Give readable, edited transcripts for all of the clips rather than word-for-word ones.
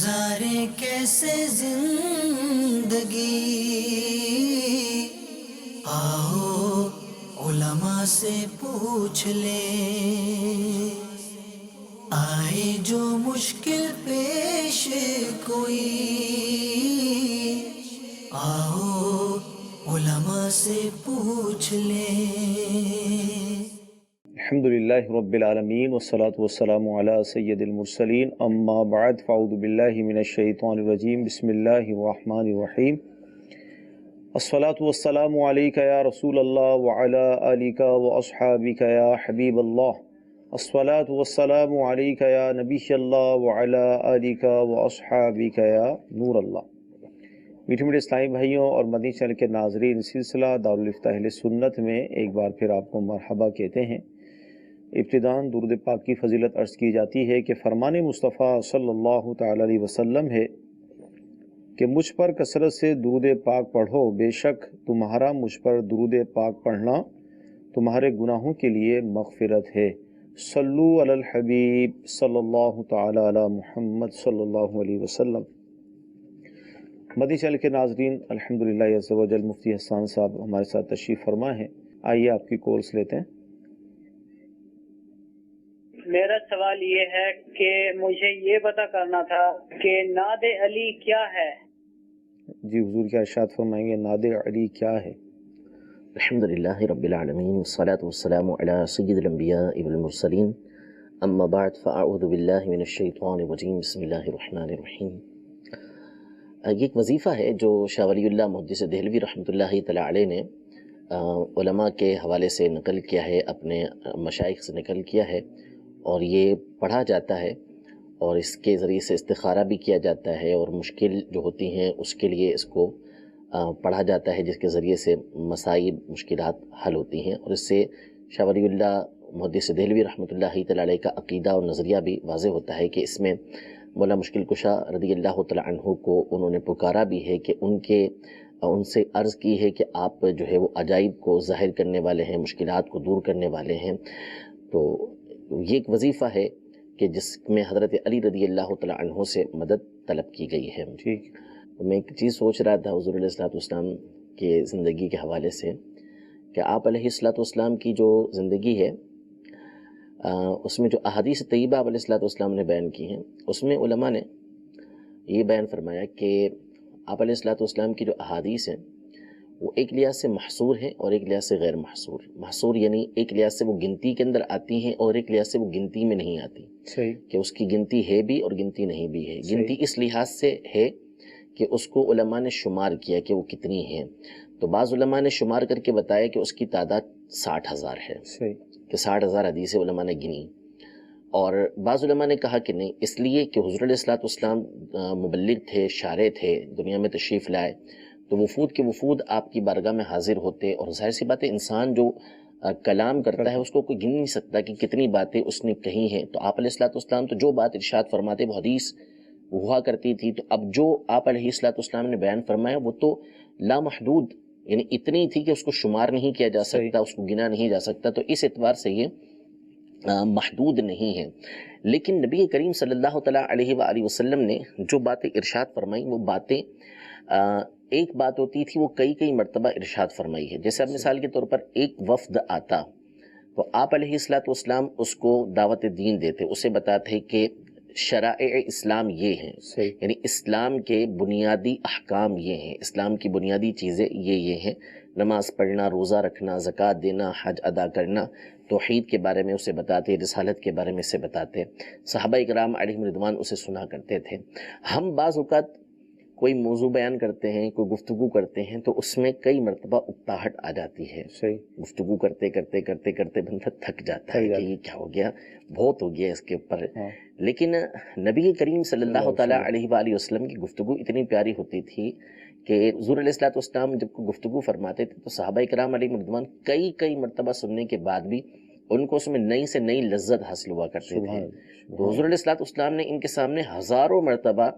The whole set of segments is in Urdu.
گزارے کیسے زندگی، آؤ علماء سے پوچھ لیں، آئے جو مشکل پیش کوئی، آؤ علماء سے پوچھ لیں۔ الحمدللہ رب العالمین والصلاة والسلام علی سید المرسلین، اما بعد فاعوذ باللہ من الشیطان الرجیم، بسم اللہ الرحمن الرحیم۔ الصلاة والسلام علیک یا رسول اللہ وعلی آلک واصحابک یا حبیب اللہ، الصلاة والسلام علیک یا نبی اللہ وعلی آلک واصحابک یا نور اللہ۔ میٹھے میٹھے اسلامی بھائیوں اور مدنی چینل کے ناظرین، سلسلہ دارالافتاء اہل سنت میں ایک بار پھر آپ کو مرحبا کہتے ہیں۔ ابتداً درود پاک کی فضیلت عرض کی جاتی ہے کہ فرمان مصطفیٰ صلی اللہ تعالی علیہ وسلم ہے کہ مجھ پر کثرت سے درود پاک پڑھو، بے شک تمہارا مجھ پر درود پاک پڑھنا تمہارے گناہوں کے لیے مغفرت ہے۔ صلو علی الحبیب صلی اللہ تعالی علی محمد صلی اللہ علیہ وسلم۔ مدنی چینل کے ناظرین، الحمدللہ عز و جل مفتی حسان صاحب ہمارے ساتھ تشریف فرما ہیں۔ آئیے آپ کی کالس لیتے ہیں۔ میرا سوال یہ ہے کہ مجھے یہ پتہ کرنا تھا کہ نعت علی کیا ہے؟ جی حضور کیا ارشاد فرمائیں گے، نعت علی کیا ہے؟ الحمدللہ رب العالمین والصلاة والسلام علی سید الانبیاء والمرسلین، اما بعد فاعوذ باللہ من الشیطان الرجیم، بسم اللہ الرحمن الرحیم۔ یہ ایک وظیفہ ہے جو شاہ ولی اللہ محدث دہلوی رحمۃ اللہ تعالی علیہ نے علماء کے حوالے سے نقل کیا ہے، اپنے مشائخ سے نقل کیا ہے، اور یہ پڑھا جاتا ہے اور اس کے ذریعے سے استخارہ بھی کیا جاتا ہے، اور مشکل جو ہوتی ہیں اس کے لیے اس کو پڑھا جاتا ہے، جس کے ذریعے سے مسائل مشکلات حل ہوتی ہیں، اور اس سے شاہ ولی اللہ محدث دہلوی رحمۃ اللہ تعالی علیہ کا عقیدہ اور نظریہ بھی واضح ہوتا ہے کہ اس میں مولا مشکل کشا رضی اللہ تعالی عنہ کو انہوں نے پکارا بھی ہے کہ ان سے عرض کی ہے کہ آپ جو ہے وہ عجائب کو ظاہر کرنے والے ہیں، مشکلات کو دور کرنے والے ہیں۔ تو یہ ایک وظیفہ ہے کہ جس میں حضرت علی رضی اللہ تعالی عنہ سے مدد طلب کی گئی ہے۔ ٹھیک، میں ایک چیز سوچ رہا تھا حضور علیہ الصلوۃ والسلام کے زندگی کے حوالے سے کہ آپ علیہ الصلوۃ والسلام کی جو زندگی ہے اس میں جو احادیث طیبہ آپ علیہ الصلوۃ والسلام نے بیان کی ہیں، اس میں علماء نے یہ بیان فرمایا کہ آپ علیہ الصلوۃ والسلام کی جو احادیث ہیں وہ ایک لحاظ سے محصور ہیں اور ایک لحاظ سے غیر محصور۔ محصور یعنی ایک لحاظ سے وہ گنتی کے اندر آتی ہیں اور ایک لحاظ سے وہ گنتی میں نہیں آتی، صحیح، کہ اس کی گنتی ہے بھی اور گنتی نہیں بھی ہے۔ گنتی اس لحاظ سے ہے کہ اس کو علماء نے شمار کیا کہ وہ کتنی ہیں، تو بعض علماء نے شمار کر کے بتایا کہ اس کی تعداد 60,000 ہے، صحیح، کہ 60,000 حدیثیں علماء نے گنی۔ اور بعض علماء نے کہا کہ نہیں، اس لیے کہ حضور علیہ الصلوۃ والسلام مبلغ تھے، شارع تھے، دنیا میں تشریف لائے، تو وفود کے وفود آپ کی بارگاہ میں حاضر ہوتے، اور ظاہر سی بات ہے انسان جو کلام کرتا ہے اس کو کوئی گن نہیں سکتا کہ کتنی باتیں اس نے کہی ہیں۔ تو آپ علیہ الصلوۃ والسلام تو جو بات ارشاد فرماتے وہ حدیث ہوا کرتی تھی، تو اب جو آپ علیہ الصلوۃ والسلام نے بیان فرمایا وہ تو لامحدود، یعنی اتنی تھی کہ اس کو شمار نہیں کیا جا سکتا، اس کو گنا نہیں جا سکتا، تو اس اعتبار سے یہ محدود نہیں ہے۔ لیکن نبی کریم صلی اللہ تعالیٰ علیہ وآلہ وسلم نے جو باتیں ارشاد فرمائی، وہ باتیں ایک بات ہوتی تھی وہ کئی مرتبہ ارشاد فرمائی ہے۔ جیسے اب مثال کے طور پر ایک وفد آتا تو آپ علیہ الصلوۃ والسلام اس کو دعوت دین دیتے، اسے بتاتے کہ شرائع اسلام یہ ہیں، یعنی اسلام کے بنیادی احکام یہ ہیں، اسلام کی بنیادی چیزیں یہ ہیں، نماز پڑھنا، روزہ رکھنا، زکوٰۃ دینا، حج ادا کرنا، توحید کے بارے میں اسے بتاتے، رسالت کے بارے میں اسے بتاتے۔ صحابہ اکرام علیہم رضوان اسے سنا کرتے تھے۔ ہم بعض اوقات کوئی موضوع بیان کرتے ہیں، کوئی گفتگو کرتے ہیں، تو اس میں کئی مرتبہ اکتاہٹ آ جاتی ہے، گفتگو کرتے کرتے بندہ تھک جاتا ہے کہ یہ کیا ہو گیا، بہت ہو گیا اس کے اوپر۔ لیکن نبی کریم صلی اللہ تعالیٰ علیہ وآلہ وسلم کی گفتگو اتنی پیاری ہوتی تھی کہ حضور علیہ الصلوۃ والسلام جب گفتگو فرماتے تھے تو صحابہ اکرام علیہم رضوان کئی مرتبہ سننے کے بعد بھی ان کو اس میں نئی سے نئی لذت حاصل ہوا کرتے تھے۔ تو حضور علیہ الصلوۃ والسلام نے ان کے سامنے ہزاروں مرتبہ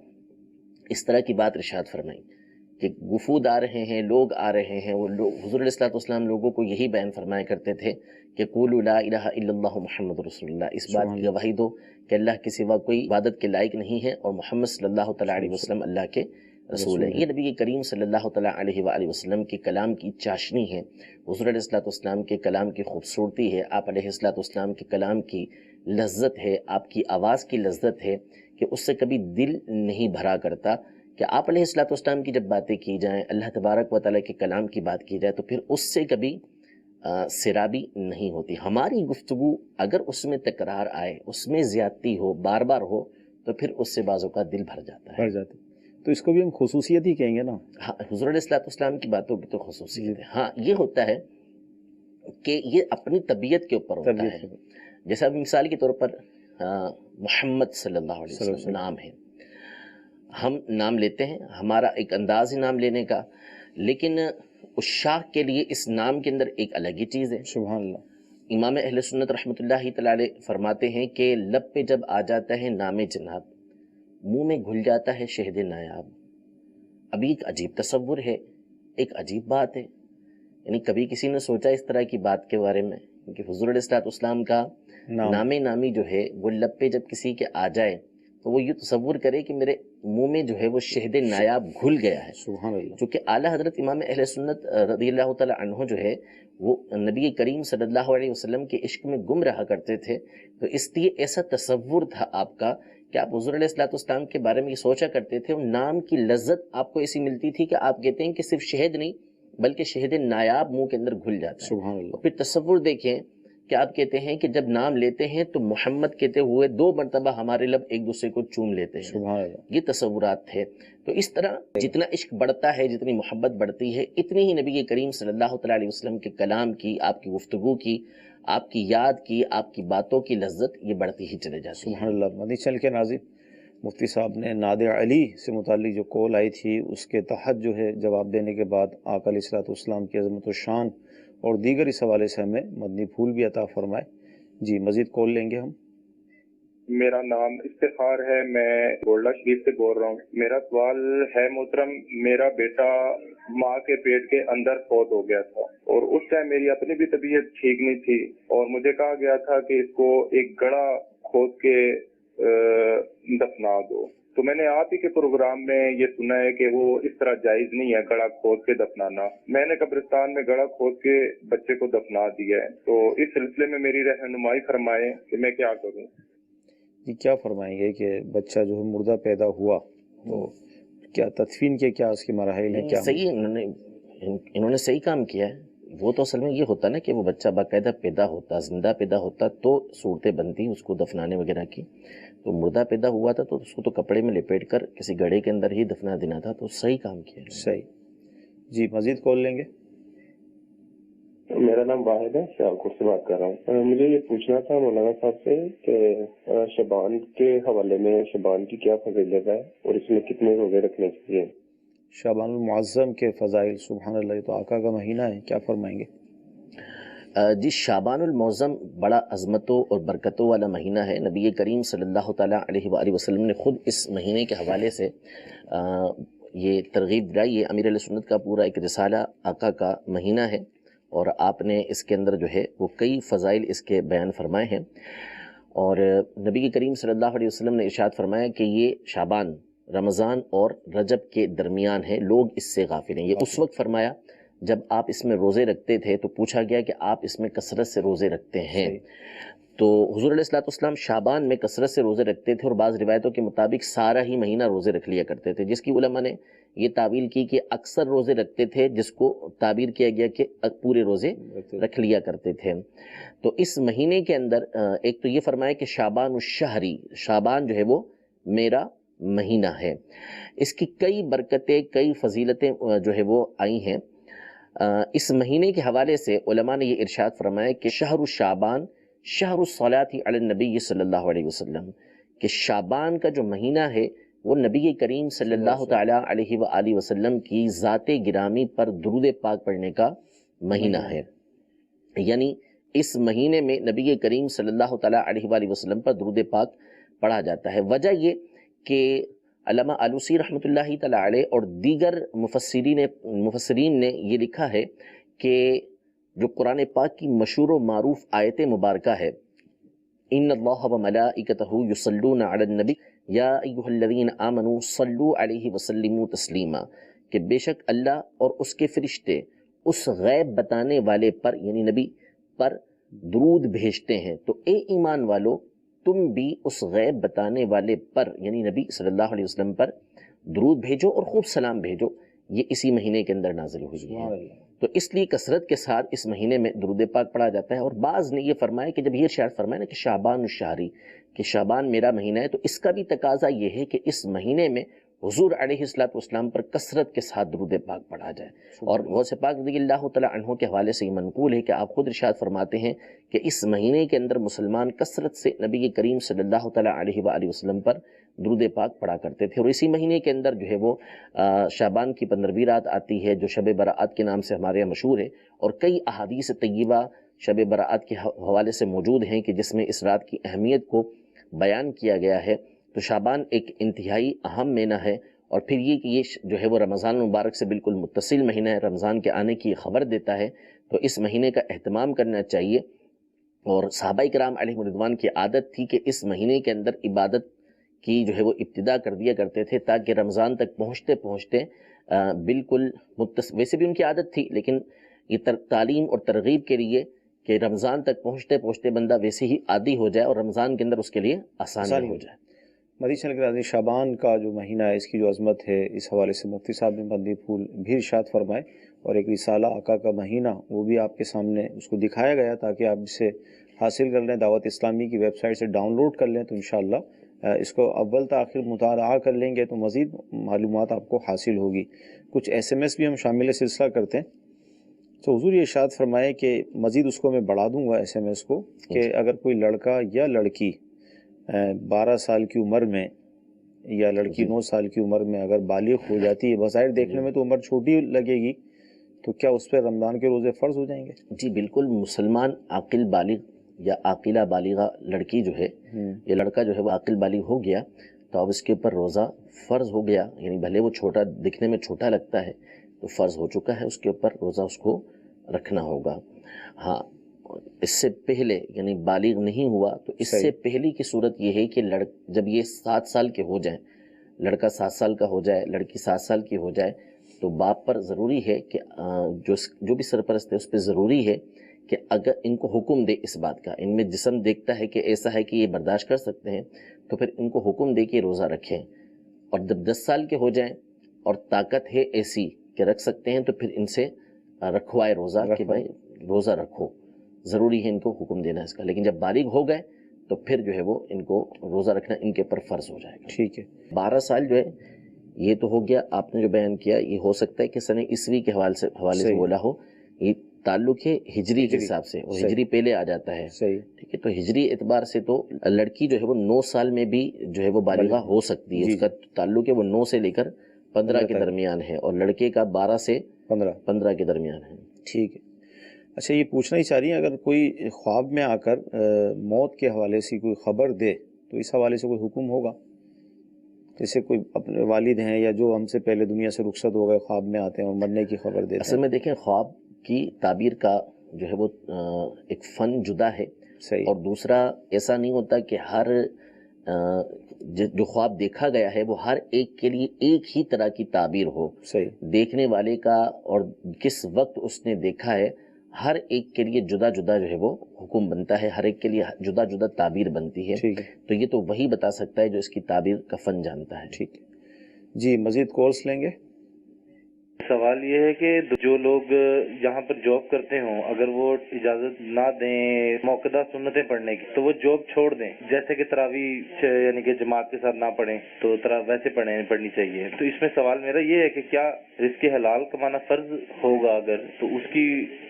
اس طرح کی بات ارشاد فرمائی کہ وفود آ رہے ہیں، لوگ آ رہے ہیں، وہ لوگ حضور علیہ الصلوۃ والسلام لوگوں کو یہی بیان فرمایا کرتے تھے کہ قولوا لا الہ الا اللہ محمد رسول اللہ، اس بات کی گواہی دو کہ اللہ کے سوا کوئی عبادت کے لائق نہیں ہے اور محمد صلی اللہ تعالیٰ علیہ وسلم اللہ کے رسول ہیں۔ یہ نبی کریم صلی اللہ تعالیٰ علیہ وآلہ وسلم کے کلام کی چاشنی ہے، حضور علیہ الصلوۃ والسلام کے کلام کی خوبصورتی ہے، آپ علیہ الصلوۃ والسلام کے کلام کی لذت ہے، آپ کی آواز کی لذت ہے کہ اس سے کبھی دل نہیں بھرا کرتا کہ آپ علیہ الصلوۃ والسلام کی جب باتیں کی جائیں، اللہ تبارک و تعالیٰ کے کلام کی بات کی جائے تو پھر اس سے کبھی سرابی نہیں ہوتی۔ ہماری گفتگو اگر اس میں تکرار آئے، اس میں زیادتی ہو، بار بار ہو، تو پھر اس سے بعضوں کا دل بھر جاتا ہے۔ بھر جاتے، تو اس کو بھی ہم خصوصیت ہی کہیں گے نا۔ ہاں، حضور علیہ الصلوۃ والسلام کی باتوں کی تو خصوصیت ہے۔ ہاں، یہ ہوتا ہے کہ یہ اپنی طبیعت کے اوپر ہوتا ہے۔ جیسا اب مثال کے طور پر محمد صلی اللہ علیہ وسلم نام ہے، ہم نام لیتے ہیں، ہمارا ایک انداز ہے نام لینے کا، لیکن اس شاخ کے لیے اس نام کے اندر ایک الگ ہی چیز ہے۔ سبحان اللہ۔ امام اہل سنت رحمۃ اللہ تعالی فرماتے ہیں کہ لب پہ جب آ جاتا ہے نام جناب، منہ میں گھل جاتا ہے شہد نایاب۔ ابھی ایک عجیب تصور ہے، ایک عجیب بات ہے، یعنی کبھی کسی نے سوچا اس طرح کی بات کے بارے میں کہ حضور علیہ الصلوۃ والسلام کا نام نامی جو ہے وہ لب پہ جب کسی کے آ جائے تو وہ یہ تصور کرے کہ میرے منہ میں جو ہے وہ شہد نایاب گھل گیا ہے۔ سبحان اللہ۔ چونکہ اعلیٰ حضرت امام اہل سنت رضی اللہ تعالیٰ عنہ جو ہے وہ نبی کریم صلی اللہ علیہ وسلم کے عشق میں گم رہا کرتے تھے، تو اس لیے ایسا تصور تھا آپ کا کہ آپ حضور علیہ الصلوۃ والسلام کے بارے میں یہ سوچا کرتے تھے، اور نام کی لذت آپ کو ایسی ملتی تھی کہ آپ کہتے ہیں کہ صرف شہد نہیں بلکہ شہد نایاب منہ کے اندر گھل جاتا ہے۔ سبحان اللہ۔ پھر تصور دیکھیں کہ آپ کہتے ہیں کہ جب نام لیتے ہیں تو محمد کہتے ہوئے 2 مرتبہ ہمارے لب ایک دوسرے کو چوم لیتے ہیں۔ سبحان اللہ۔ یہ تصورات تھے۔ تو اس طرح جتنا عشق بڑھتا ہے، جتنی محبت بڑھتی ہے، اتنی ہی نبی کریم صلی اللہ تعالیٰ علیہ وسلم کے کلام کی، آپ کی گفتگو کی، آپ کی یاد کی، آپ کی باتوں کی لذت یہ بڑھتی ہی چلے جاتی ہے۔ سبحان اللہ۔ مدنی چل کے ناظرین، مفتی صاحب نے ناد علی سے متعلق جو کال آئی تھی اس کے تحت جو ہے جواب دینے کے بعد آقا علیہ الصلوۃ والسلام کی عظمت و شان اور دیگر اس حوالے سے ہمیں مدنی پھول بھی عطا فرمائے۔ جی مزید کال لیں گے ہم۔ میرا نام افتخار ہے، میں گولڈا شریف سے بول رہا ہوں۔ میرا سوال ہے محترم، میرا بیٹا ماں کے پیٹ کے اندر فوت ہو گیا تھا اور اس ٹائم میری اپنی بھی طبیعت ٹھیک نہیں تھی اور مجھے کہا گیا تھا کہ اس کو ایک گڑھا کھود کے دفنا دو، تو میں نے آپ ہی کے پروگرام میں یہ سنا ہے کہ وہ اس طرح جائز نہیں ہے گڑھا کھود کے دفنانا۔ میں نے قبرستان میں گڑھا کھود کے بچے کو دفنا دیا ہے، تو اس سلسلے میں میری رہنمائی فرمائیں کہ میں کیا کروں۔ جی کیا فرمائیں گے کہ بچہ جو ہے مردہ پیدا ہوا تو کیا تدفین کے کیا اس کے مراحل ہیں؟ کیا صحیح، انہوں نے صحیح کام کیا ہے۔ وہ تو اصل میں یہ ہوتا نا کہ وہ بچہ باقاعدہ پیدا ہوتا، زندہ پیدا ہوتا تو صورتیں بنتی اس کو دفنانے وغیرہ کی۔ تو مردہ پیدا ہوا تھا تو اس کو تو کپڑے میں لپیٹ کر کسی گڑھے کے اندر ہی دفنا دینا تھا، تو صحیح کام کیا ہے۔ صحیح۔ جی مزید کال لیں گے۔ میرا نام واحد ہے، سیالکوٹ سے بات کر رہا ہوں۔ مجھے یہ پوچھنا تھا مولانا صاحب سے کہ شعبان کے حوالے میں شعبان کی کیا فضیلت ہے اور اس میں کتنے روزے رکھنے چاہیے؟ شعبان المعظم کے فضائل، سبحان اللہ، تو آقا کا مہینہ ہے، کیا فرمائیں گے؟ جی شعبان المعظم بڑا عظمتوں اور برکتوں والا مہینہ ہے۔ نبی کریم صلی اللہ تعالیٰ علیہ وآلہ وسلم نے خود اس مہینے کے حوالے سے یہ ترغیب دلائی ہے۔ امیر علیہ سنت کا پورا ایک رسالہ آقا کا مہینہ ہے اور آپ نے اس کے اندر جو ہے وہ کئی فضائل اس کے بیان فرمائے ہیں، اور نبی کریم صلی اللہ علیہ وسلم نے ارشاد فرمایا کہ یہ شعبان رمضان اور رجب کے درمیان ہے، لوگ اس سے غافل ہیں۔ یہ اس وقت فرمایا جب آپ اس میں روزے رکھتے تھے، تو پوچھا گیا کہ آپ اس میں کثرت سے روزے رکھتے ہیں، تو حضور علیہ الصلوۃ والسلام شعبان میں کثرت سے روزے رکھتے تھے اور بعض روایتوں کے مطابق سارا ہی مہینہ روزے رکھ لیا کرتے تھے، جس کی علماء نے یہ تعویل کی کہ اکثر روزے رکھتے تھے، جس کو تعبیر کیا گیا کہ پورے روزے رکھ لیا کرتے تھے۔ تو اس مہینے کے اندر ایک تو یہ فرمایا کہ شعبان الشہری، شعبان جو ہے وہ میرا مہینہ ہے۔ اس کی کئی برکتیں، کئی فضیلتیں جو ہے وہ آئی ہیں۔ اس مہینے کے حوالے سے علماء نے یہ ارشاد فرمایا کہ شہر شعبان شہر الصلاۃ علی النبی صلی اللہ علیہ وسلم، کہ شعبان کا جو مہینہ ہے وہ نبی کریم صلی اللہ تعالیٰ علیہ وآلہ وسلم کی ذات گرامی پر درود پاک پڑھنے کا مہینہ ہے۔ یعنی اس مہینے میں نبی کریم صلی اللہ تعالیٰ علیہ وآلہ وسلم پر درود پاک پڑھا جاتا ہے۔ وجہ یہ کہ علامہ آلوسی رحمۃ اللہ تعالی علیہ اور دیگر مفسرین نے یہ لکھا ہے کہ جو قرآن پاک کی مشہور و معروف آیت مبارکہ ہے ان اللہ و ملائکتہ یصلون علی النبی یا ایھا الذین آمنوا صلوا علیہ وسلموا تسلیما، کہ بے شک اللہ اور اس کے فرشتے اس غیب بتانے والے پر یعنی نبی پر درود بھیجتے ہیں، تو اے ایمان والو تم بھی اس غیب بتانے والے پر یعنی نبی صلی اللہ علیہ وسلم پر درود بھیجو اور خوب سلام بھیجو۔ یہ اسی مہینے کے اندر نازل ہوئی ہے، تو اس لیے کثرت کے ساتھ اس مہینے میں درود پاک پڑھا جاتا ہے۔ اور بعض نے یہ فرمایا کہ جب یہ ارشاد فرمایا نا کہ شعبان الشہری، کہ شعبان میرا مہینہ ہے، تو اس کا بھی تقاضا یہ ہے کہ اس مہینے میں حضور علیہ السلام پر کثرت کے ساتھ درود پاک پڑھا جائے۔ اور غوث پاک رضی اللہ تعالیٰ عنہ کے حوالے سے یہ منقول ہے کہ آپ خود ارشاد فرماتے ہیں کہ اس مہینے کے اندر مسلمان کثرت سے نبی کریم صلی اللہ تعالیٰ علیہ وآلہ وسلم پر درود پاک پڑھا کرتے تھے۔ اور اسی مہینے کے اندر جو ہے وہ شعبان کی 15ویں رات آتی ہے جو شب برأت کے نام سے ہمارے یہاں مشہور ہے، اور کئی احادیث طیبہ شب برأت کے حوالے سے موجود ہیں کہ جس میں اس رات کی اہمیت کو بیان کیا گیا ہے۔ تو شعبان ایک انتہائی اہم مہینہ ہے، اور پھر یہ کہ یہ جو ہے وہ رمضان المبارک سے بالکل متصل مہینہ ہے، رمضان کے آنے کی خبر دیتا ہے، تو اس مہینے کا اہتمام کرنا چاہیے۔ اور صحابہ کرام علیہم رضوان کی عادت تھی کہ اس مہینے کے اندر عبادت کی جو ہے وہ ابتدا کر دیا کرتے تھے تاکہ رمضان تک پہنچتے پہنچتے بالکل ویسے بھی ان کی عادت تھی، لیکن یہ تعلیم اور ترغیب کے لیے کہ رمضان تک پہنچتے پہنچتے بندہ ویسے ہی عادی ہو جائے اور رمضان کے اندر اس کے لیے آسانی ہو جائے۔ مدی چل کے شعبان کا جو مہینہ ہے اس کی جو عظمت ہے اس حوالے سے مفتی صاحب نے بندی پھول بھی ارشاد فرمائے، اور ایک رسالہ آقا کا مہینہ وہ بھی آپ کے سامنے اس کو دکھایا گیا تاکہ آپ اسے حاصل کر لیں، دعوت اسلامی کی ویب سائٹ سے ڈاؤن لوڈ کر لیں، تو انشاءاللہ اس کو اول تا آخر مطالعہ کر لیں گے تو مزید معلومات آپ کو حاصل ہوگی۔ کچھ SMS بھی ہم شامل سلسلہ کرتے ہیں، تو حضور یہ ارشاد فرمائے کہ مزید اس کو میں بڑھا دوں گا SMS کو، کہ اگر کوئی لڑکا یا لڑکی 12 سال کی عمر میں یا لڑکی 9 سال کی عمر میں اگر بالغ ہو جاتی ہے، بظاہر دیکھنے میں تو عمر چھوٹی لگے گی، تو کیا اس پہ رمضان کے روزے فرض ہو جائیں گے؟ جی بالکل، مسلمان عاقل بالغ یا عاقلہ بالغہ لڑکی جو ہے یا لڑکا جو ہے وہ عاقل بالغ ہو گیا تو اب اس کے اوپر روزہ فرض ہو گیا، یعنی بھلے وہ چھوٹا دکھنے میں چھوٹا لگتا ہے تو فرض ہو چکا ہے، اس کے اوپر روزہ اس کو رکھنا ہوگا۔ ہاں اس سے پہلے یعنی بالغ نہیں ہوا تو اس سے پہلے کی صورت یہ ہے کہ جب یہ 7 سال کے ہو جائیں، لڑکا 7 سال کا ہو جائے، لڑکی 7 سال کی ہو جائے، تو باپ پر ضروری ہے کہ جو بھی سرپرست ہے اس پہ ضروری ہے کہ اگر ان کو حکم دے اس بات کا، ان میں جسم دیکھتا ہے کہ ایسا ہے کہ یہ برداشت کر سکتے ہیں، تو پھر ان کو حکم دے کہ روزہ رکھیں، اور جب 10 سال کے ہو جائیں اور طاقت ہے ایسی کہ رکھ سکتے ہیں تو پھر ان سے رکھوائے روزہ کہ بھائی روزہ رکھو، ضروری ہے ان کو حکم دینا اس کا۔ لیکن جب بالغ ہو گئے تو پھر جو ہے وہ ان کو روزہ رکھنا ان کے پر فرض ہو جائے گا۔ ٹھیک ہے، 12 سال جو ہے یہ تو ہو گیا، آپ نے جو بیان کیا یہ ہو سکتا ہے کہ سن عیسوی کے حوالے سے بولا ہو، یہ تعلق ہے ہجری کے حساب سے، اور ہجری پہلے آ جاتا ہے، ٹھیک ہے، تو ہجری اعتبار سے تو لڑکی جو ہے وہ 9 سال میں بھی جو ہے وہ بالغہ ہو سکتی ہے، اس کا تعلق ہے وہ 9 سے لے کر 15 کے درمیان ہے، اور لڑکے کا 12 سے 15 کے درمیان ہے۔ ٹھیک ہے، اچھا یہ پوچھنا ہی چاہ رہی ہیں اگر کوئی خواب میں آ کر موت کے حوالے سے کوئی خبر دے تو اس حوالے سے کوئی حکم ہوگا؟ جیسے کوئی اپنے والد ہیں یا جو ہم سے پہلے دنیا سے رخصت ہو گئے خواب میں آتے ہیں اور مرنے کی خبر دیتے ہیں۔ اصل میں دیکھیں خواب کی تعبیر کا جو ہے وہ ایک فن جدا ہے، اور دوسرا ایسا نہیں ہوتا کہ ہر جو خواب دیکھا گیا ہے وہ ہر ایک کے لیے ایک ہی طرح کی تعبیر ہو، دیکھنے والے کا اور کس وقت اس نے دیکھا ہے ہر ایک کے لیے جدا جدا جو ہے وہ حکم بنتا ہے، ہر ایک کے لیے جدا جدا تعبیر بنتی ہے، تو یہ تو وہی بتا سکتا ہے جو اس کی تعبیر کا فن جانتا ہے۔ ٹھیک ہے جی، مزید کالس لیں گے۔ سوال یہ ہے کہ جو لوگ جہاں پر جاب کرتے ہوں اگر وہ اجازت نہ دیں موقدہ سنتیں پڑھنے کی تو وہ جاب چھوڑ دیں، جیسے کہ تراویح یعنی کہ جماعت کے ساتھ نہ پڑھیں تو ویسے پڑھنی چاہیے، تو اس میں سوال میرا یہ ہے کہ کیا رزق حلال کمانا فرض ہوگا اگر تو اس کی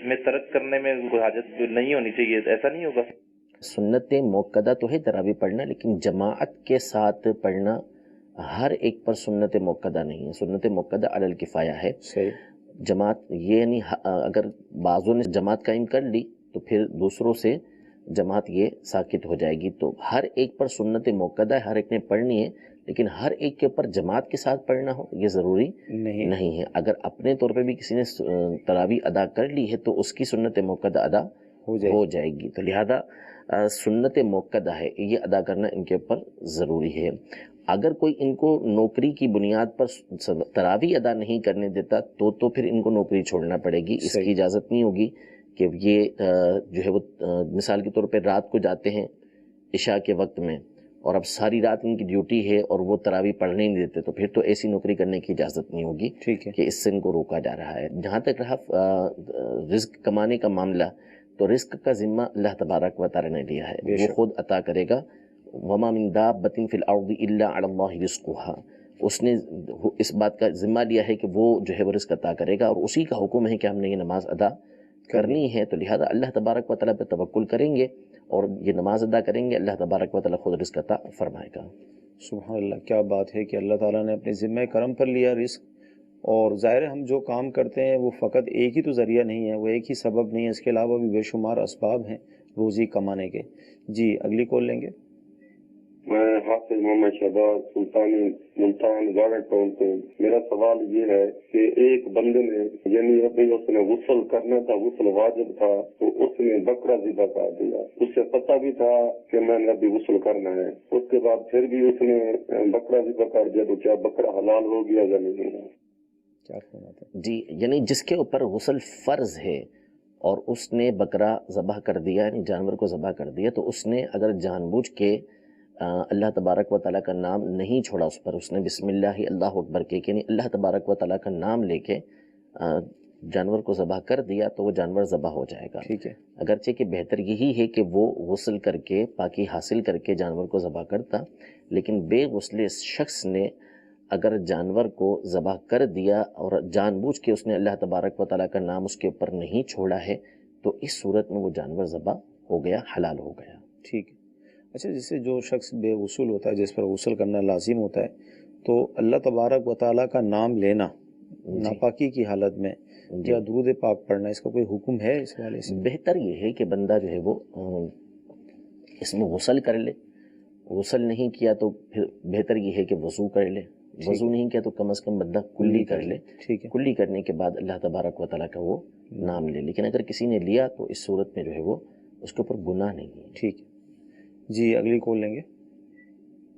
میں ترک کرنے میں کوئی حاجت نہیں ہونی چاہیے، ایسا نہیں ہوگا؟ سنت موقدہ تو ہے تراویح پڑھنا، لیکن جماعت کے ساتھ پڑھنا ہر ایک پر سنت موقدہ نہیں ہے، سنت موقدہ علی الکفایہ ہے۔ جماعت یہ یعنی اگر بعضوں نے جماعت قائم کر لی تو پھر دوسروں سے جماعت یہ ساکت ہو جائے گی، تو ہر ایک پر سنت موقدہ ہے، ہر ایک نے پڑھنی ہے، لیکن ہر ایک کے اوپر جماعت کے ساتھ پڑھنا ہو یہ ضروری نہیں ہے. اگر اپنے طور پہ بھی کسی نے تراویح ادا کر لی ہے تو اس کی سنت موقدہ ادا ہو جائے گی. تو لہذا سنت موقدہ ہے یہ ادا کرنا ان کے اوپر ضروری ہے. اگر کوئی ان کو نوکری کی بنیاد پر تراویح ادا نہیں کرنے دیتا تو پھر ان کو نوکری چھوڑنا پڑے گی. اس کی اجازت نہیں ہوگی کہ یہ جو ہے وہ مثال کے طور پہ رات کو جاتے ہیں عشاء کے وقت میں اور اب ساری رات ان کی ڈیوٹی ہے اور وہ تراویح پڑھنے نہیں دیتے، تو پھر تو ایسی نوکری کرنے کی اجازت نہیں ہوگی کہ اس سے ان کو روکا جا رہا ہے. جہاں تک رہا رزق کمانے کا معاملہ، تو رزق کا ذمہ اللہ تبارک و تعالی نے لیا ہے، وہ خود عطا کرے گا. وما من دابۃ فی الارض الا علی اللہ رزقها، اس نے اس بات کا ذمہ لیا ہے کہ وہ جو ہے وہ رزق عطا کرے گا، اور اسی کا حکم ہے کہ ہم نے یہ نماز ادا کرنی ہے. تو لہذا اللہ تبارک و تعالیٰ پہ توکل کریں گے اور یہ نماز ادا کریں گے، اللہ تبارک و تعالیٰ خود رزق عطا فرمائے گا. سبحان اللہ، کیا بات ہے کہ اللہ تعالیٰ نے اپنے ذمہ کرم پر لیا رزق. اور ظاہر ہے ہم جو کام کرتے ہیں وہ فقط ایک ہی تو ذریعہ نہیں ہے، وہ ایک ہی سبب نہیں ہے، اس کے علاوہ بھی بے شمار اسباب ہیں روزی کمانے کے. جی اگلی کال لیں گے. میں حافظ محمد شہباز سلطانی ملتان گاڑا ٹاؤن سے. میرا سوال یہ ہے کہ ایک بندے نے یعنی ابھی اس نے غسل کرنا تھا، غسل واجب تھا، تو اس نے بکرا ذبح کر دیا. اس سے پتہ بھی تھا کہ میں نے ابھی غسل کرنا ہے، اس کے بعد پھر بھی اس نے بکرا ذبح کر دیا، تو کیا بکرا حلال ہو گیا یا نہیں ہوا؟ کیا فرماتے ہیں؟ جی یعنی جس کے اوپر غسل فرض ہے اور اس نے بکرا ذبح کر دیا، یعنی جانور کو ذبح کر دیا، تو اس نے اگر جان بوجھ کے اللہ تبارک و تعالیٰ کا نام نہیں چھوڑا اس پر، اس نے بسم اللہ اللہ اکبر کے یعنی اللہ تبارک و تعالیٰ کا نام لے کے جانور کو ذبح کر دیا، تو وہ جانور ذبح ہو جائے گا. ٹھیک ہے. اگرچہ کہ بہتر یہی ہے کہ وہ غسل کر کے پاکی حاصل کر کے جانور کو ذبح کرتا، لیکن بے غسل شخص نے اگر جانور کو ذبح کر دیا اور جان بوجھ کے اس نے اللہ تبارک و تعالیٰ کا نام اس کے اوپر نہیں چھوڑا ہے، تو اس صورت میں وہ جانور ذبح ہو گیا، حلال ہو گیا. ٹھیک ہے. اچھا، جسے جو شخص بے غسل ہوتا ہے، جس پر غسل کرنا لازم ہوتا ہے، تو اللہ تبارک و تعالیٰ کا نام لینا ناپاکی کی حالت میں یا درود پاک پڑھنا، اس کا کوئی حکم ہے اس حوالے سے؟ بہتر یہ ہے کہ بندہ جو ہے وہ اس میں غسل کر لے. غسل نہیں کیا تو پھر بہتر یہ ہے کہ وضو کر لے. وضو نہیں کیا تو کم از کم بندہ کلی کر لے. ٹھیک ہے. کلی کرنے کے بعد اللہ تبارک و تعالیٰ کا وہ نام لے. لیکن اگر کسی نے لیا تو اس صورت میں جو ہے وہ اس کے اوپر گناہ نہیں ہے. ٹھیک ہے. جی اگلی کال لیں گے.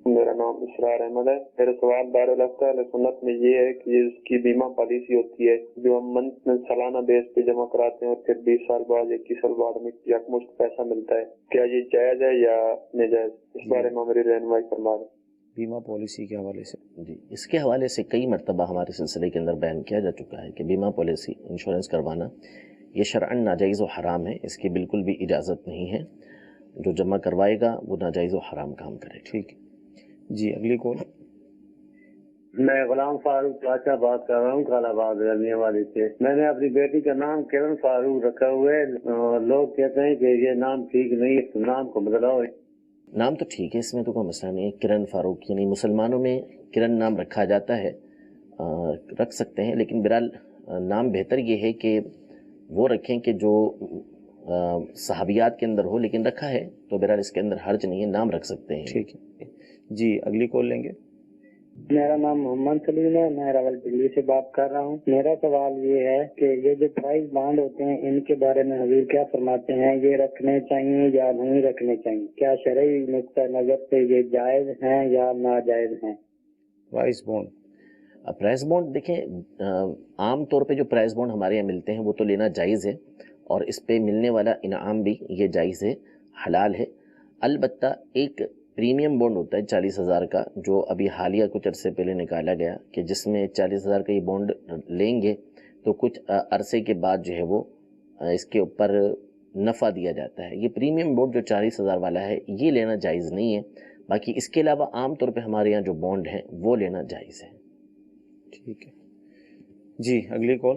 میرا نام اسرار احمد ہے. میرا سوال دارالافتا سنت میں یہ ہے کہ اس کی بیمہ پالیسی ہوتی ہے جو ہم منتھ میں سالانہ بیس پہ جمع کراتے ہیں اور پھر 20 سال بعد 21 سال بعد میں یکمشت پیسہ ملتا ہے، کیا یہ جائز ہے یا ناجائز؟ اس بارے میں ہماری رہنمائی فرما دیں. بیمہ پالیسی کے حوالے سے جی اس کے حوالے سے کئی مرتبہ ہمارے سلسلے کے اندر بیان کیا جا چکا ہے کہ بیمہ پالیسی انشورنس کروانا یہ شرعاً ناجائز و حرام ہے. اس کی بالکل بھی اجازت نہیں ہے. جو جمع کروائے گا وہ ناجائز و حرام کام کرے. ٹھیک ہے. جی اگلی کال. میں غلام فاروق چاچا بات کر رہا ہوں کالا آباد رہنے والے سے. میں نے اپنی بیٹی کا نام کرن فاروق رکھا ہوا ہے. لوگ کہتے ہیں کہ یہ نام ٹھیک نہیں ہے، نام کو بدلاؤ. نام تو ٹھیک ہے، اس میں تو کوئی مسئلہ نہیں ہے. کرن فاروق یعنی مسلمانوں میں کرن نام رکھا جاتا ہے، رکھ سکتے ہیں، لیکن بہرحال نام بہتر یہ ہے کہ وہ رکھیں کہ جو صحابیات کے اندر ہو، لیکن رکھا ہے تو بہرحال اس کے اندر حرج نہیں ہے، نام رکھ سکتے ہیں. ٹھیک ہے. جی اگلی کال لیں گے. میرا نام محمد سلیم ہے، میں راولپنڈی سے بات کر رہا ہوں. میرا سوال یہ ہے کہ یہ جو پرائز بانڈ ہوتے ہیں ان کے بارے میں حضور کیا فرماتے ہیں؟ یہ رکھنے چاہیے یا نہیں رکھنے چاہیے؟ کیا شرعی نقطہ نظر سے یہ جائز ہیں یا ناجائز ہیں؟ پرائز بانڈ پرائز بانڈ دیکھیں، عام طور پہ جو پرائز بانڈ ہمارے یہاں ملتے ہیں وہ تو لینا جائز ہے، اور اس پہ ملنے والا انعام بھی یہ جائز ہے، حلال ہے. البتہ ایک پریمیم بانڈ ہوتا ہے 40,000 کا، جو ابھی حالیہ کچھ عرصے پہلے نکالا گیا، کہ جس میں 40,000 کا یہ بانڈ لیں گے تو کچھ عرصے کے بعد جو ہے وہ اس کے اوپر نفع دیا جاتا ہے. یہ پریمیم بانڈ جو 40,000 والا ہے یہ لینا جائز نہیں ہے. باقی اس کے علاوہ عام طور پہ ہمارے یہاں جو بانڈ ہیں وہ لینا جائز ہے. ٹھیک ہے. جی اگلی کال.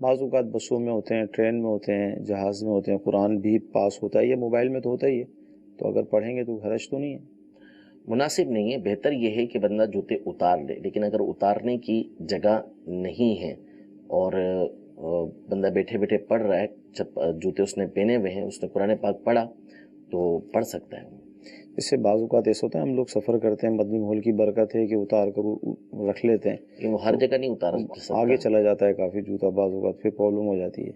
بعض اوقات بسوں میں ہوتے ہیں، ٹرین میں ہوتے ہیں، جہاز میں ہوتے ہیں، قرآن بھی پاس ہوتا ہے، یہ موبائل میں تو ہوتا ہی ہے، تو اگر پڑھیں گے تو حرج تو نہیں ہے؟ مناسب نہیں ہے. بہتر یہ ہے کہ بندہ جوتے اتار لے، لیکن اگر اتارنے کی جگہ نہیں ہے اور بندہ بیٹھے بیٹھے پڑھ رہا ہے، جوتے اس نے پہنے ہوئے ہیں، اس نے قرآن پاک پڑھا تو پڑھ سکتا ہے. اس سے بعض اوقات ایسا ہوتا ہے ہم لوگ سفر کرتے ہیں، مدنی ماحول کی برکت ہے کہ اتار کر رکھ لیتے ہیں، لیکن وہ ہر جگہ نہیں اتار سکتا، آگے چلا جاتا ہے کافی جوتا، بعض اوقات پھر پرابلم ہو جاتی ہے.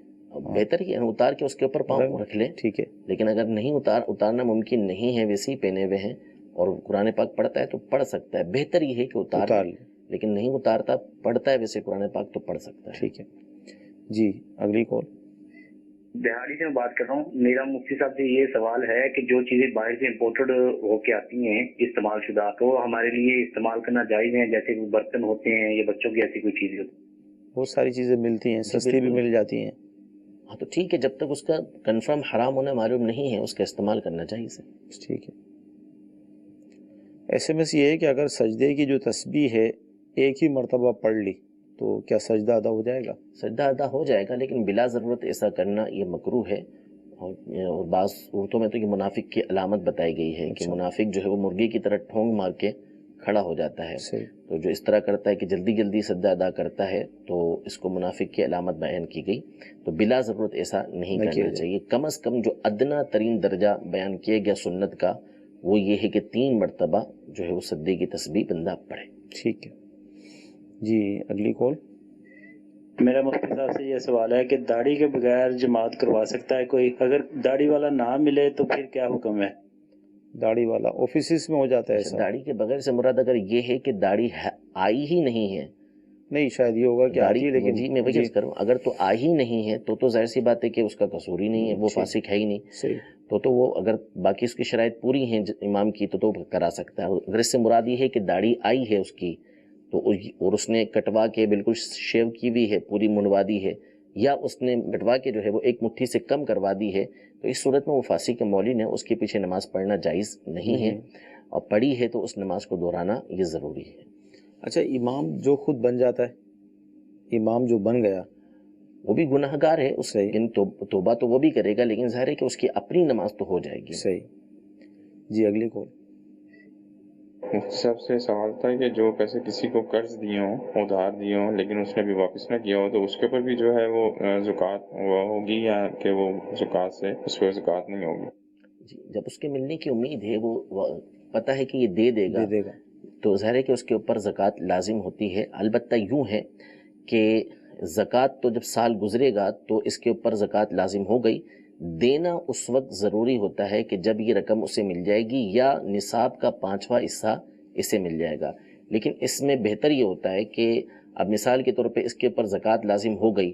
بہتر یہ ہے اتار کے اس کے اوپر پاؤں رکھ لیں. ٹھیک ہے. لیکن اگر نہیں اتارنا ممکن نہیں ہے، ویسے ہی پہنے ہوئے ہیں اور قرآن پاک پڑھتا ہے تو پڑھ سکتا ہے. بہتر یہ ہے کہ اتار لے، لیکن نہیں اتارتا، پڑھتا ہے ویسے قرآن پاک تو پڑھ سکتا ہے. ٹھیک ہے جی. اگلی کال. دہاڑی سے میں بات کر رہا ہوں. میرا مفتی صاحب سے یہ سوال ہے کہ جو چیزیں باہر سے امپورٹڈ ہو کے آتی ہیں استعمال شدہ، تو ہمارے لیے استعمال کرنا جائز ہیں؟ جیسے وہ برتن ہوتے ہیں یا بچوں کی ایسی کوئی چیزیں ہوتی ہیں؟ بہت ساری چیزیں ملتی ہیں، سستی بھی مل جاتی ہیں. ہاں تو ٹھیک ہے، جب تک اس کا کنفرم حرام ہونا معلوم نہیں ہے اس کا استعمال کرنا چاہیے. ٹھیک ہے. ایس ایم ایس یہ ہے کہ اگر سجدے کی جو تسبیح ہے ایک ہی مرتبہ پڑھ لی تو کیا سجدہ ادا ہو جائے گا؟ سجدہ ادا ہو جائے گا، لیکن بلا ضرورت ایسا کرنا یہ مکروہ ہے. اور بعض صورتوں میں تو یہ منافق کی علامت بتائی گئی ہے کہ منافق جو ہے وہ مرغی کی طرح ٹھونگ مار کے کھڑا ہو جاتا ہے. تو جو اس طرح کرتا ہے کہ جلدی جلدی سجدہ ادا کرتا ہے تو اس کو منافق کی علامت بیان کی گئی. تو بلا ضرورت ایسا نہیں کرنا چاہیے. کم از کم جو ادنا ترین درجہ بیان کیا گیا سنت کا وہ یہ ہے کہ 3 مرتبہ جو ہے وہ سجدے کی تسبیح بندہ پڑھے. ٹھیک ہے جی. اگلی کال. میرا مفتی صاحب سے یہ سوال ہے کہ داڑھی کے بغیر جماعت کروا سکتا ہے کوئی؟ اگر داڑھی والا نہ ملے تو پھر کیا حکم ہے؟ داڑھی والا آفیسز میں ہو جاتا ہے ایسا. داڑھی کے بغیر سے مراد اگر یہ ہے کہ داڑھی آئی ہی نہیں ہے، نہیں شاید یہ ہوگا کہ داڑھی، لیکن جی میں وجہ کروں اگر تو آ ہی نہیں ہے تو ظاہر سی بات ہے کہ اس کا قصور ہی نہیں ہے، وہ فاسق ہے ہی نہیں. تو وہ اگر باقی اس کی شرائط پوری ہیں امام کی تو کرا سکتا ہے. اگر اس سے مراد یہ ہے کہ داڑھی آئی ہے اس کی تو اور اس نے کٹوا کے بالکل شیو کی بھی ہے، پوری منڈوا دی ہے، یا اس نے کٹوا کے جو ہے وہ ایک مٹھی سے کم کروا دی ہے، تو اس صورت میں وہ فاسق کے مولوی نے اس کے پیچھے نماز پڑھنا جائز نہیں ہے، اور پڑھی ہے تو اس نماز کو دہرانا یہ ضروری ہے. اچھا امام جو خود بن جاتا ہے، امام جو بن گیا وہ بھی گناہ گار ہے، اس لیکن توبہ تو وہ بھی کرے گا، لیکن ظاہر ہے کہ اس کی اپنی نماز تو ہو جائے گی. صحیح جی. اگلی کال. مفتی صاحب سے سوال تھا کہ جو پیسے کسی کو قرض دیے ہوں، ادھار دیے ہوں، لیکن اس نے بھی واپس نہ کیا ہو تو اس کے اوپر بھی جو ہے وہ زکوٰۃ ہوگی یا کہ وہ زکوٰۃ سے اس پہ زکوٰۃ نہیں ہوگی؟ جی جب اس کے ملنے کی امید ہے، وہ پتہ ہے کہ یہ دے دے گا تو ظاہر ہے کہ اس کے اوپر زکوٰۃ لازم ہوتی ہے. البتہ یوں ہے کہ زکوٰۃ تو جب سال گزرے گا تو اس کے اوپر زکوٰۃ لازم ہو گئی. دینا اس وقت ضروری ہوتا ہے کہ جب یہ رقم اسے مل جائے گی یا نصاب کا 5واں حصہ اسے مل جائے گا. لیکن اس میں بہتر یہ ہوتا ہے کہ اب مثال کے طور پہ اس کے اوپر زکوٰۃ لازم ہو گئی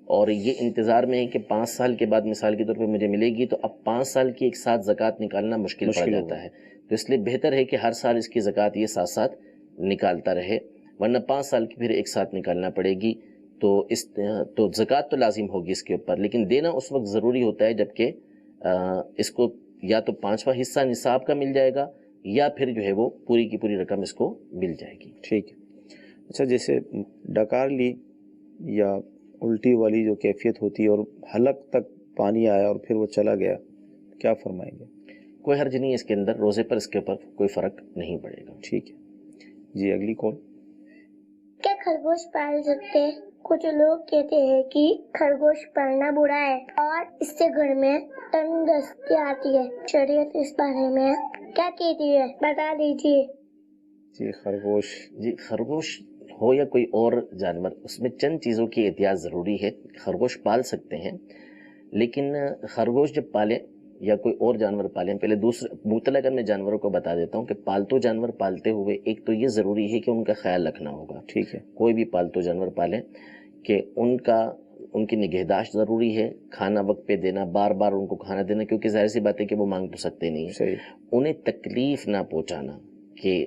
اور یہ انتظار میں ہے کہ 5 سال کے بعد مثال کے طور پہ مجھے ملے گی، تو اب 5 سال کی ایک ساتھ زکوٰۃ نکالنا مشکل پڑ جاتا ہے. تو اس لیے بہتر ہے کہ ہر سال اس کی زکوٰۃ یہ ساتھ ساتھ نکالتا رہے، ورنہ 5 سال کی پھر ایک ساتھ نکالنا پڑے گی. تو زکوٰۃ تو لازم ہوگی اس کے اوپر، لیکن دینا اس وقت ضروری ہوتا ہے جبکہ اس کو یا تو 5واں حصہ نصاب کا مل جائے گا یا پھر جو ہے وہ پوری کی پوری رقم اس کو مل جائے گی. ٹھیک ہے. اچھا جیسے ڈکار لی یا الٹی والی جو کیفیت ہوتی ہے اور حلق تک پانی آیا اور پھر وہ چلا گیا، کیا فرمائیں گے؟ کوئی حرج نہیں ہے اس کے اندر، روزے پر اس کے اوپر کوئی فرق نہیں پڑے گا. ٹھیک ہے جی. اگلی کال. کیا خرگوش پال سکتے ہیں؟ کچھ لوگ کہتے ہیں کہ خرگوش پالنا برا ہے اور اس سے گھر میں تندرستی آتی ہے. شریعت اس بارے میں کیا کہتی ہے بتا دیجیے. جی خرگوش ہو یا کوئی اور جانور، اس میں چند چیزوں کی احتیاط ضروری ہے. خرگوش پال سکتے ہیں، لیکن خرگوش جب پالیں یا کوئی اور جانور پالیں، پہلے مطلقاً میں جانوروں کو بتا دیتا ہوں کہ پالتو جانور پالتے ہوئے ایک تو یہ ضروری ہے کہ ان کا خیال رکھنا ہوگا. ٹھیک ہے. کوئی بھی پالتو جانور پالیں کہ ان کی نگہداشت ضروری ہے، کھانا وقت پہ دینا، بار بار ان کو کھانا دینا، کیونکہ ظاہر سی بات ہے کہ وہ مانگ تو سکتے نہیں. صحیح. انہیں تکلیف نہ پہنچانا، کہ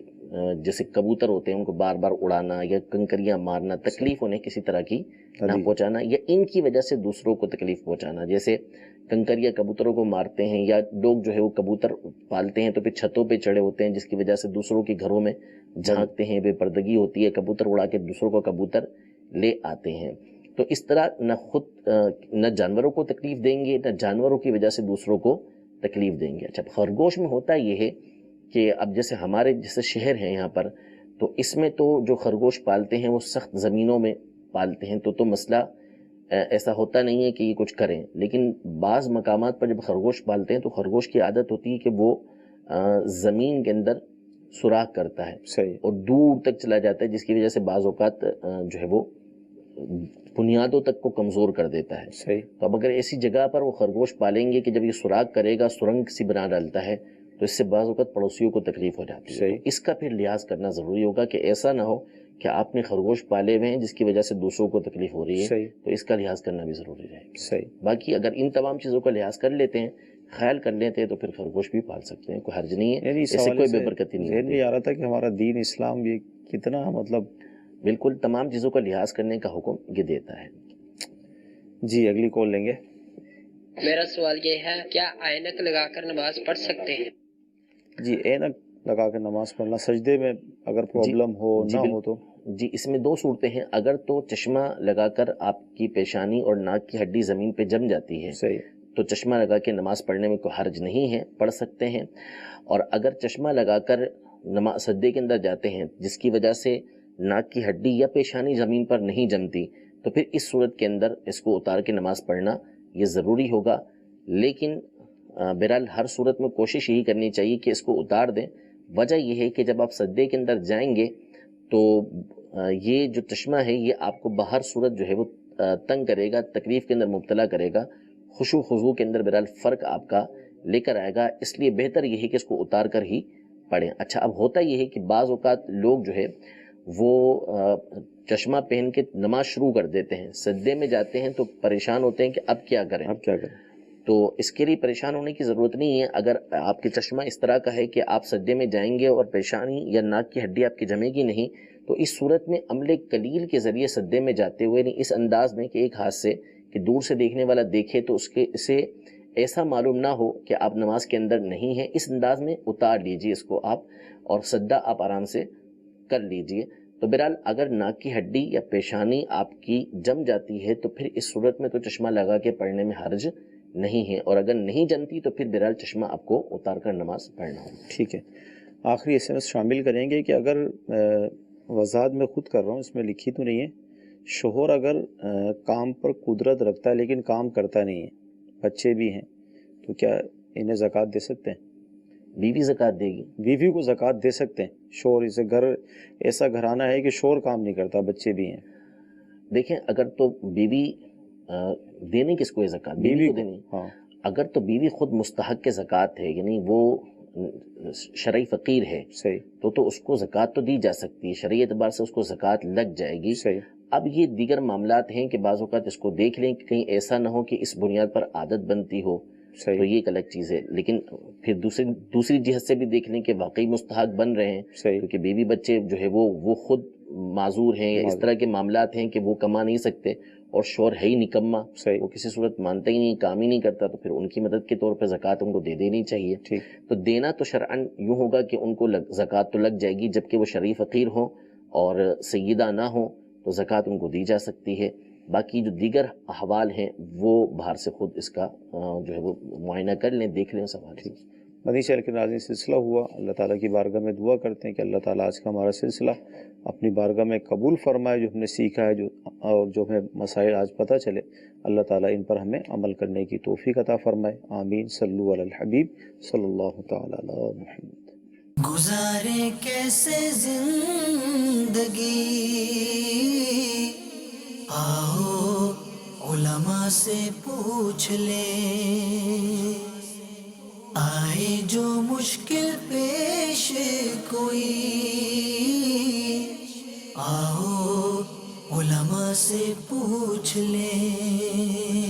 جیسے کبوتر ہوتے ہیں ان کو بار بار اڑانا یا کنکریاں مارنا، تکلیف انہیں کسی طرح کی نہ پہنچانا، یا ان کی وجہ سے دوسروں کو تکلیف پہنچانا. جیسے کنکریاں کبوتروں کو مارتے ہیں، یا لوگ جو ہے وہ کبوتر پالتے ہیں تو پھر چھتوں پہ چڑھے ہوتے ہیں جس کی وجہ سے دوسروں کے گھروں میں جھانکتے ہیں، بے پردگی ہوتی ہے، کبوتر اڑا کے دوسروں کو کبوتر لے آتے ہیں. تو اس طرح نہ جانوروں کو تکلیف دیں گے، نہ جانوروں کی وجہ سے دوسروں کو تکلیف دیں گے. اچھا، خرگوش میں ہوتا یہ ہے کہ اب جیسے ہمارے جیسے شہر ہیں یہاں پر، تو اس میں تو جو خرگوش پالتے ہیں وہ سخت زمینوں میں پالتے ہیں، تو مسئلہ ایسا ہوتا نہیں ہے کہ یہ کچھ کریں. لیکن بعض مقامات پر جب خرگوش پالتے ہیں تو خرگوش کی عادت ہوتی ہے کہ وہ زمین کے اندر سوراخ کرتا ہے صحیح، اور دور تک چلا جاتا ہے، جس کی وجہ سے بعض اوقات جو ہے وہ بنیادوں تک کو کمزور کر دیتا ہے. صحیح. تو اب اگر ایسی جگہ پر وہ خرگوش پالیں گے کہ جب یہ سوراخ کرے گا سرنگ سی بنا ڈالتا ہے، تو اس سے بعض اوقات پڑوسیوں کو تکلیف ہو جاتی ہے. تو اس کا پھر لحاظ کرنا ضروری ہوگا کہ ایسا نہ ہو کہ آپ نے خرگوش پالے ہوئے ہیں جس کی وجہ سے دوسروں کو تکلیف ہو رہی ہے، تو اس کا لحاظ کرنا بھی ضروری رہے گا. صحیح. باقی اگر ان تمام چیزوں کا لحاظ کر لیتے ہیں، خیال کر لیتے ہیں، تو پھر خرگوش بھی پال سکتے ہیں، کوئی حرج نہیں ہے، اس سے کوئی بے برکتی نہیں ہوتی. آ رہا تھا کہ ہمارا دین اسلام یہ کتنا مطلب بالکل تمام چیزوں کا لحاظ کرنے کا حکم یہ دیتا ہے. جی اگلی کال لیں گے. میرا سوال یہ ہے، کیا اینک لگا کر نماز پڑھ سکتے ہیں؟ جی، اینک لگا کر نماز پڑھنا سجدے میں اگر پرابلم ہو نہ ہو تو جی، اس میں دو صورتیں ہیں. اگر تو چشمہ لگا کر آپ کی پیشانی اور ناک کی ہڈی زمین پہ جم جاتی ہے صحیح، تو چشمہ لگا کے نماز پڑھنے میں کوئی حرج نہیں ہے، پڑھ سکتے ہیں. اور اگر چشمہ لگا کر سجدے کے اندر جاتے ہیں جس کی وجہ سے ناک کی ہڈی یا پیشانی زمین پر نہیں جمتی، تو پھر اس صورت کے اندر اس کو اتار کے نماز پڑھنا یہ ضروری ہوگا. لیکن بہرحال ہر صورت میں کوشش یہی کرنی چاہیے کہ اس کو اتار دیں. وجہ یہ ہے کہ جب آپ سجدے کے اندر جائیں گے تو یہ جو چشمہ ہے یہ آپ کو بہر صورت جو ہے وہ تنگ کرے گا، تکلیف کے اندر مبتلا کرے گا، خشوع خضوع کے اندر بہرحال فرق آپ کا لے کر آئے گا. اس لیے بہتر یہ ہے کہ اس کو اتار کر ہی پڑھیں. اچھا، اب ہوتا یہ ہے کہ بعض اوقات لوگ جو ہے وہ چشمہ پہن کے نماز شروع کر دیتے ہیں، سجدے میں جاتے ہیں تو پریشان ہوتے ہیں کہ اب کیا کریں. تو اس کے لیے پریشان ہونے کی ضرورت نہیں ہے. اگر آپ کے چشمہ اس طرح کا ہے کہ آپ سجدے میں جائیں گے اور پیشانی یا ناک کی ہڈی آپ کی جمے گی نہیں، تو اس صورت میں عمل قلیل کے ذریعے سجدے میں جاتے ہوئے اس انداز میں کہ ایک ہاتھ سے کہ دور سے دیکھنے والا دیکھے تو اسے ایسا معلوم نہ ہو کہ آپ نماز کے اندر نہیں ہیں، اس انداز میں اتار لیجئے اس کو آپ، اور سجدہ آپ آرام سے کر لیجئے. تو بہرحال اگر ناک کی ہڈی یا پیشانی آپ کی جم جاتی ہے تو پھر اس صورت میں تو چشمہ لگا کے پڑھنے میں حرج نہیں ہے، اور اگر نہیں جمتی تو پھر بہرحال چشمہ آپ کو اتار کر نماز پڑھنا ہوگا. ٹھیک ہے. آخری ایس ایم ایس شامل کریں گے کہ اگر وضاحت میں خود کر رہا ہوں، اس میں لکھی تو نہیں ہے، شوہر اگر کام پر قدرت رکھتا ہے لیکن کام کرتا نہیں ہے، بچے بھی ہیں، تو کیا انہیں زکوٰۃ دے سکتے ہیں؟ بیوی زکوٰۃ دے گی. بیوی کو زکوٰۃ دے سکتے ہیں. شوہر اسے ایسا گھرانہ ہے کہ شوہر کام نہیں کرتا، بچے بھی ہیں. دیکھیں، اگر تو بیوی دینے کس کو ہے زکوٰۃ؟ بیوی کو دینی. اگر تو بیوی خود مستحق کے زکوٰۃ ہے، یعنی وہ شرعی فقیر ہے، تو اس کو زکوٰۃ تو دی جا سکتی ہے، شرعی اعتبار سے اس کو زکوٰۃ لگ جائے گی. اب یہ دیگر معاملات ہیں کہ بعض اوقات اس کو دیکھ لیں کہ کہیں ایسا نہ ہو کہ اس بنیاد پر عادت بنتی ہو، تو یہ ایک الگ چیز ہے. لیکن پھر دوسری جہت سے بھی دیکھ لیں کہ واقعی مستحق بن رہے ہیں، کیونکہ بیوی بچے جو ہے وہ خود معذور ہیں، یا اس طرح کے معاملات ہیں کہ وہ کما نہیں سکتے اور شوہر ہے ہی نکما، وہ کسی صورت مانتا ہی نہیں، کام ہی نہیں کرتا، تو پھر ان کی مدد کے طور پہ زکوٰۃ ان کو دے دینی چاہیے. تو دینا تو شرعاً یوں ہوگا کہ ان کو زکوٰۃ تو لگ جائے گی، جبکہ وہ شرعی فقیر ہوں اور سیدہ نہ ہوں تو زکوٰۃ ان کو دی جا سکتی ہے. باقی جو دیگر احوال ہیں وہ باہر سے خود اس کا جو ہے وہ معائنہ کر لیں، دیکھ لیں سوال. مدنی چینل کے ناظرین، سلسلہ ہوا. اللہ تعالیٰ کی بارگاہ میں دعا کرتے ہیں کہ اللہ تعالیٰ آج کا ہمارا سلسلہ اپنی بارگاہ میں قبول فرمائے. جو ہم نے سیکھا ہے اور جو ہمیں مسائل آج پتہ چلے، اللہ تعالیٰ ان پر ہمیں عمل کرنے کی توفیق عطا فرمائے. آمین. صلو علی الحبیب صلی اللہ تعالیٰ علی محمد. گزارے کیسے زندگی، آؤ علماء سے پوچھ لیں. آئے جو مشکل پیش کوئی، آؤ علماء سے پوچھ لیں.